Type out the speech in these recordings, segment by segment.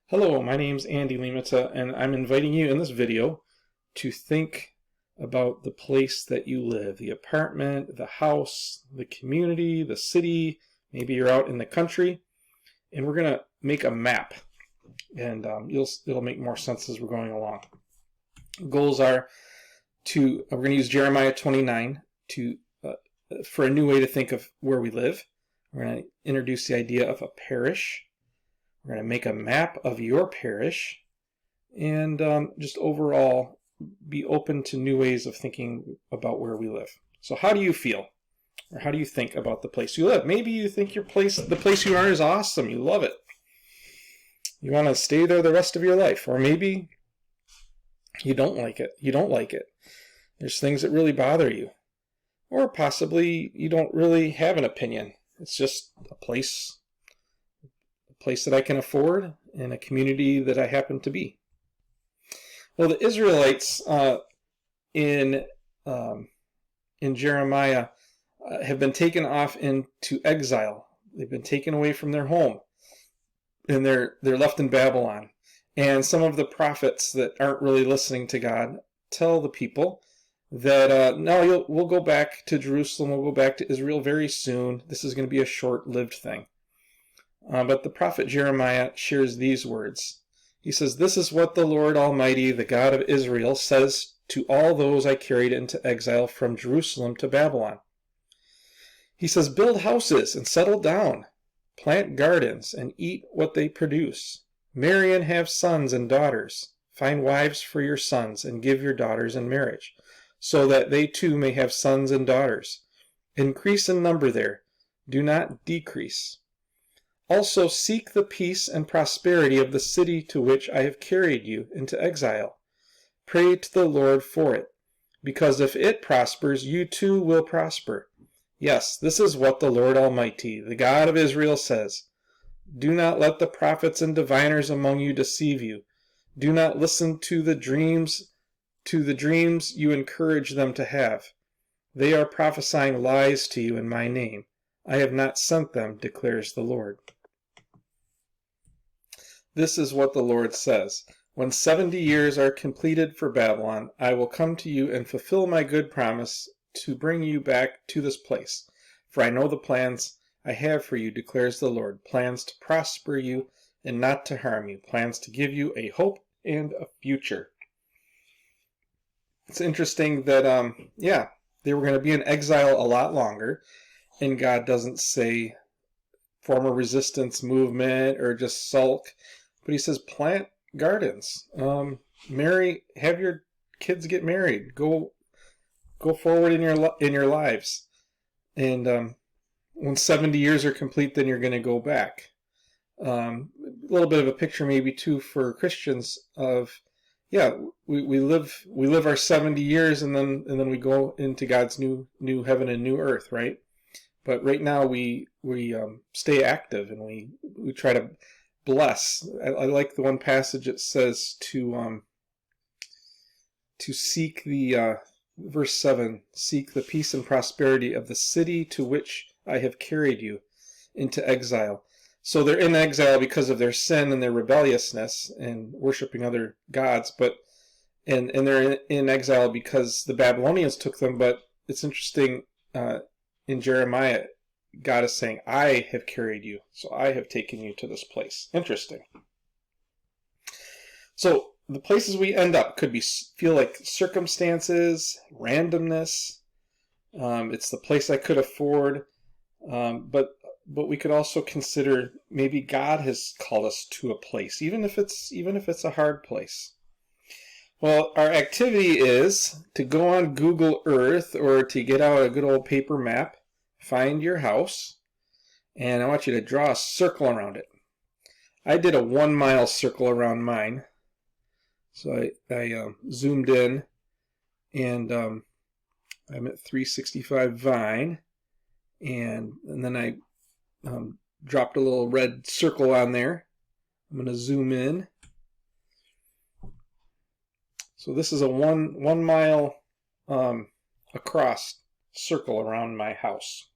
Hello, my name's Andy Limita, and I'm inviting you in this video to think about the place that you live, the apartment, the house, the community, the city. Maybe you're out in the country, and we're going to make a map, and it'll make more sense as we're going along. Goals are we're going to use Jeremiah 29 for a new way to think of where we live. We're going to introduce the idea of a parish. We're going to make a map of your parish and just overall be open to new ways of thinking about where we live. So how do you feel? Or how do you think about the place you live? Maybe you think the place you are is awesome. You love it. You want to stay there the rest of your life. Or maybe you don't like it. You don't like it. There's things that really bother you. Or possibly you don't really have an opinion. It's just a place that I can afford and a community that I happen to be. Well, the Israelites in Jeremiah have been taken off into exile. They've been taken away from their home, and they're left in Babylon. And some of the prophets that aren't really listening to God tell the people that no, we'll go back to Jerusalem, we'll go back to Israel very soon. This is going to be a short-lived thing. But the prophet Jeremiah shares these words. He says, "This is what the Lord Almighty, the God of Israel, says to all those I carried into exile from Jerusalem to Babylon." He says, "Build houses and settle down. Plant gardens and eat what they produce. Marry and have sons and daughters. Find wives for your sons and give your daughters in marriage, so that they too may have sons and daughters. Increase in number there. Do not decrease. Also seek the peace and prosperity of the city to which I have carried you into exile. Pray to the Lord for it, because if it prospers, you too will prosper. Yes, this is what the Lord Almighty, the God of Israel, says. Do not let the prophets and diviners among you deceive you. Do not listen to the dreams you encourage them to have. They are prophesying lies to you in my name. I have not sent them, declares the Lord." This is what the Lord says. "When 70 years are completed for Babylon, I will come to you and fulfill my good promise to bring you back to this place. For I know the plans I have for you, declares the Lord, plans to prosper you and not to harm you, plans to give you a hope and a future." It's interesting that, they were going to be in exile a lot longer, and God doesn't say form a resistance movement or just sulk. But he says, plant gardens, marry, have your kids get married, go forward in your lives, and when 70 years are complete, then you're going to go back. A little bit of a picture, maybe too, for Christians of, we live our 70 years, and then we go into God's new heaven and new earth, right? But right now we stay active and we try to bless. I like the one passage that says to seek the verse 7, seek the peace and prosperity of the city to which I have carried you into exile. So they're in exile because of their sin and their rebelliousness and worshiping other gods, and they're in exile because the Babylonians took them. But it's interesting, in Jeremiah, God is saying, I have carried you, so I have taken you to this place. Interesting. So the places we end up could feel like circumstances, randomness. It's the place I could afford, but we could also consider maybe God has called us to a place, even if it's a hard place. Well, our activity is to go on Google Earth or to get out a good old paper map, find your house, and I want you to draw a circle around it. I did a 1-mile circle around mine. So I zoomed in, and I'm at 365 Vine, and then I dropped a little red circle on there. I'm going to zoom in. So this is a one mile across circle around my house.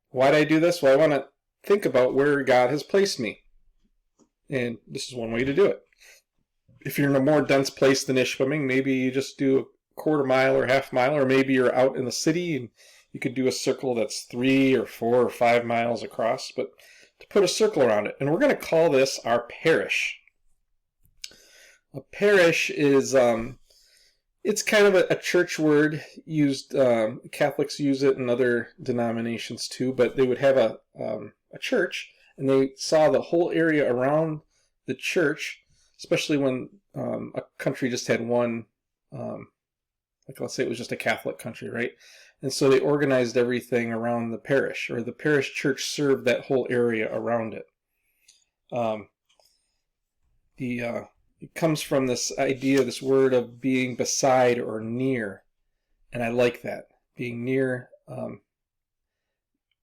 Why did I do this? Well, I want to think about where God has placed me. And this is one way to do it. If you're in a more dense place than Ishpeming, maybe you just do a quarter mile or half mile, or maybe you're out in the city and you could do a circle that's 3 or 4 or 5 miles across, but to put a circle around it. And we're going to call this our parish. A parish is, it's kind of a church word used, Catholics use it in other denominations too, but they would have a church, and they saw the whole area around the church, especially when a country just had one, like let's say it was just a Catholic country, right? And so they organized everything around the parish, or the parish church served that whole area around it. It comes from this idea, this word of being beside or near, and I like that, being near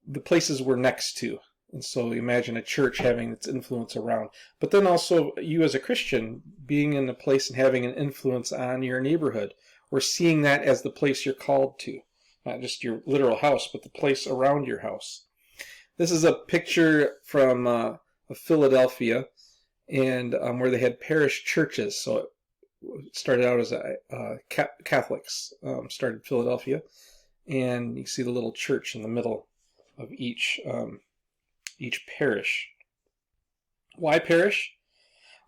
the places we're next to. And so imagine a church having its influence around. But then also you as a Christian being in a place and having an influence on your neighborhood, or seeing that as the place you're called to. Not just your literal house, but the place around your house. This is a picture from Philadelphia, and where they had parish churches. So it started out as Catholics started Philadelphia, and you see the little church in the middle of each parish. Why parish?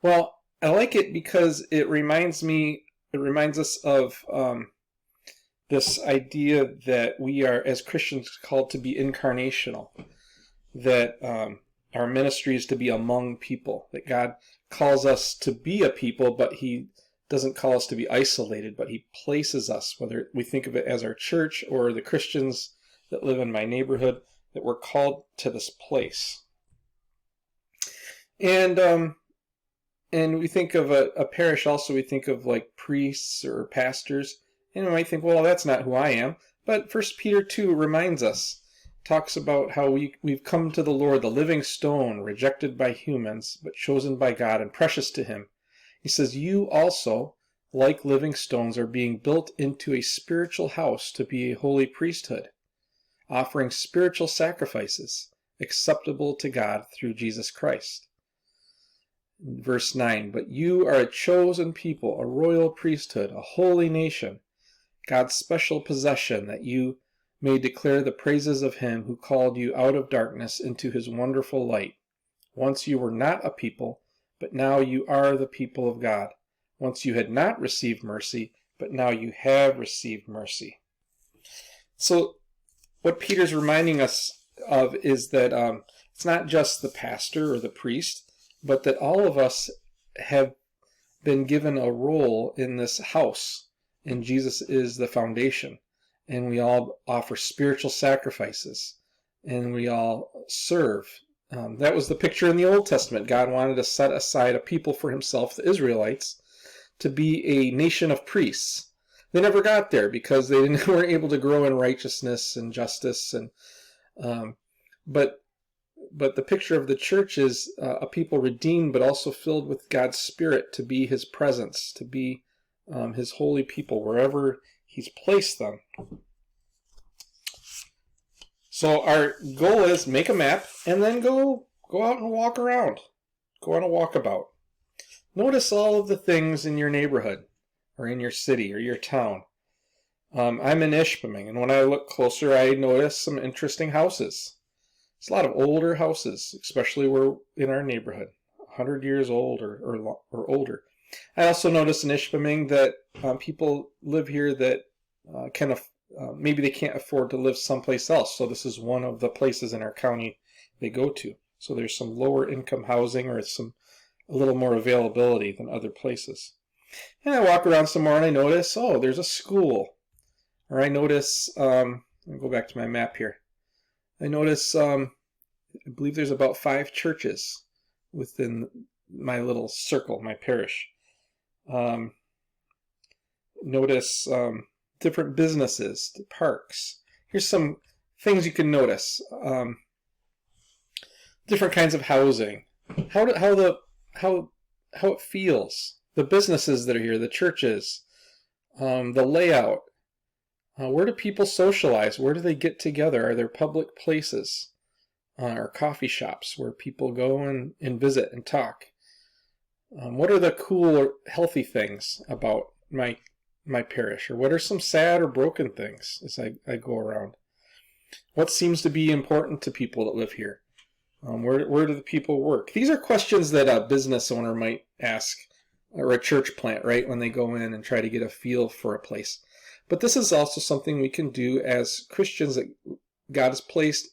Well, I like it because it reminds us of this idea that we are, as Christians, called to be incarnational, that our ministry is to be among people, that God calls us to be a people, but He doesn't call us to be isolated, but He places us, whether we think of it as our church or the Christians that live in my neighborhood, that we're called to this place. And we think of a parish also, we think of like priests or pastors, and we might think, well, that's not who I am. But 1 Peter 2 reminds us, talks about how we've come to the Lord, the living stone, rejected by humans, but chosen by God and precious to Him. He says, you also, like living stones, are being built into a spiritual house to be a holy priesthood, offering spiritual sacrifices acceptable to God through Jesus Christ. Verse 9, but you are a chosen people, a royal priesthood, a holy nation, God's special possession, that you may declare the praises of Him who called you out of darkness into His wonderful light. Once you were not a people, but now you are the people of God. Once you had not received mercy, but now you have received mercy. So what Peter's reminding us of is that it's not just the pastor or the priest, but that all of us have been given a role in this house, and Jesus is the foundation. And we all offer spiritual sacrifices, and we all serve. That was the picture in the Old Testament. God wanted to set aside a people for Himself, the Israelites, to be a nation of priests. They never got there because they weren't able to grow in righteousness and justice. But the picture of the church is a people redeemed, but also filled with God's Spirit to be His presence, to be His holy people wherever He's placed them. So our goal is make a map and then go out and walk around. Go on a walkabout. Notice all of the things in your neighborhood or in your city or your town. I'm in Ishpeming, and when I look closer, I notice some interesting houses. It's a lot of older houses, especially in our neighborhood, 100 years old or older. I also notice in Ishpeming that people live here that maybe they can't afford to live someplace else. So this is one of the places in our county they go to. So there's some lower income housing, or a little more availability than other places. And I walk around some more and I notice, oh, there's a school. Or I notice, I'll go back to my map here. I notice, I believe there's about 5 churches within my little circle, my parish. Notice different businesses, parks. Here's some things you can notice. Different kinds of housing. How it feels. The businesses that are here, the churches, the layout. Where do people socialize? Where do they get together? Are there public places or coffee shops where people go and visit and talk? What are the cool or healthy things about my parish? Or what are some sad or broken things as I go around? What seems to be important to people that live here? Where do the people work? These are questions that a business owner might ask, or a church plant, right, when they go in and try to get a feel for a place. But this is also something we can do as Christians that God has placed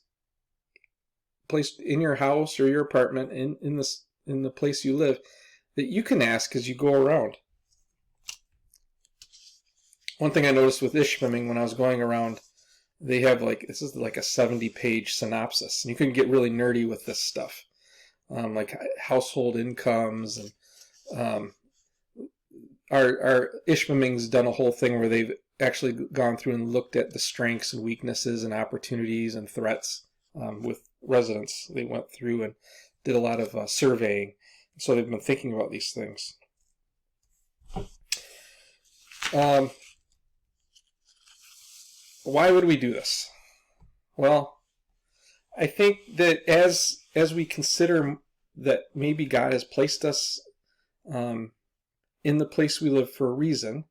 in your house or your apartment, in the place you live, that you can ask as you go around. One thing I noticed with Ishmael when I was going around, they have this is like a 70-page synopsis, and you can get really nerdy with this stuff, like household incomes, and our Ishmael's done a whole thing where they've actually gone through and looked at the strengths and weaknesses and opportunities and threats with residents. They went through and did a lot of surveying, so they've been thinking about these things. Why would we do this? Well, I think that as we consider that maybe God has placed us in the place we live for a reason,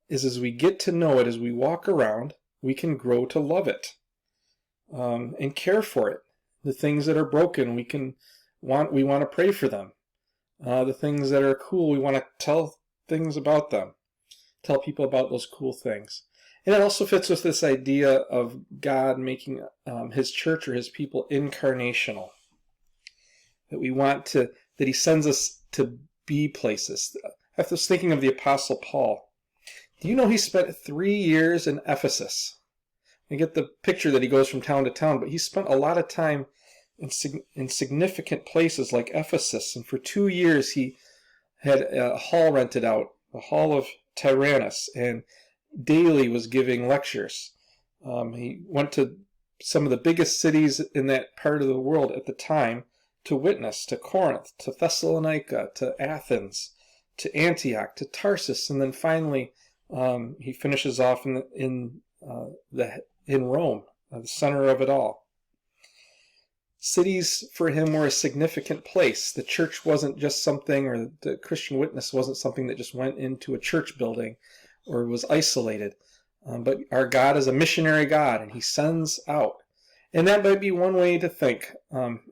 is as we get to know it, as we walk around, we can grow to love it and care for it. The things that are broken, we want to pray for them. The things that are cool, we want to tell things about them. Tell people about those cool things. And it also fits with this idea of God making his church or his people incarnational. That he sends us to be places. I was thinking of the Apostle Paul. Do you know he spent 3 years in Ephesus? You get the picture that he goes from town to town, but he spent a lot of time in significant places like Ephesus. And for 2 years he had a hall rented out, the Hall of Tyrannus, and daily was giving lectures. He went to some of the biggest cities in that part of the world at the time to witness, to Corinth, to Thessalonica, to Athens, to Antioch, to Tarsus, and then finally he finishes off in Rome, the center of it all. Cities for him were a significant place. The church wasn't just something, or the Christian witness wasn't something that just went into a church building or was isolated. But our God is a missionary God, and he sends out. And that might be one way to think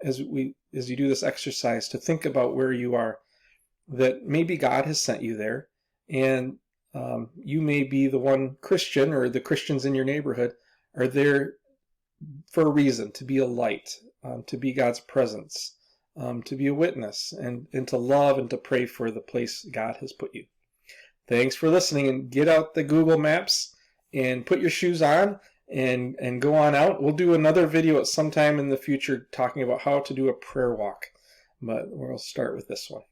as you do this exercise, to think about where you are, that maybe God has sent you there, and you may be the one Christian, or the Christians in your neighborhood are there for a reason, to be a light, to be God's presence, to be a witness, and to love and to pray for the place God has put you. Thanks for listening, and get out the Google Maps and put your shoes on and go on out. We'll do another video at some time in the future talking about how to do a prayer walk, but we'll start with this one.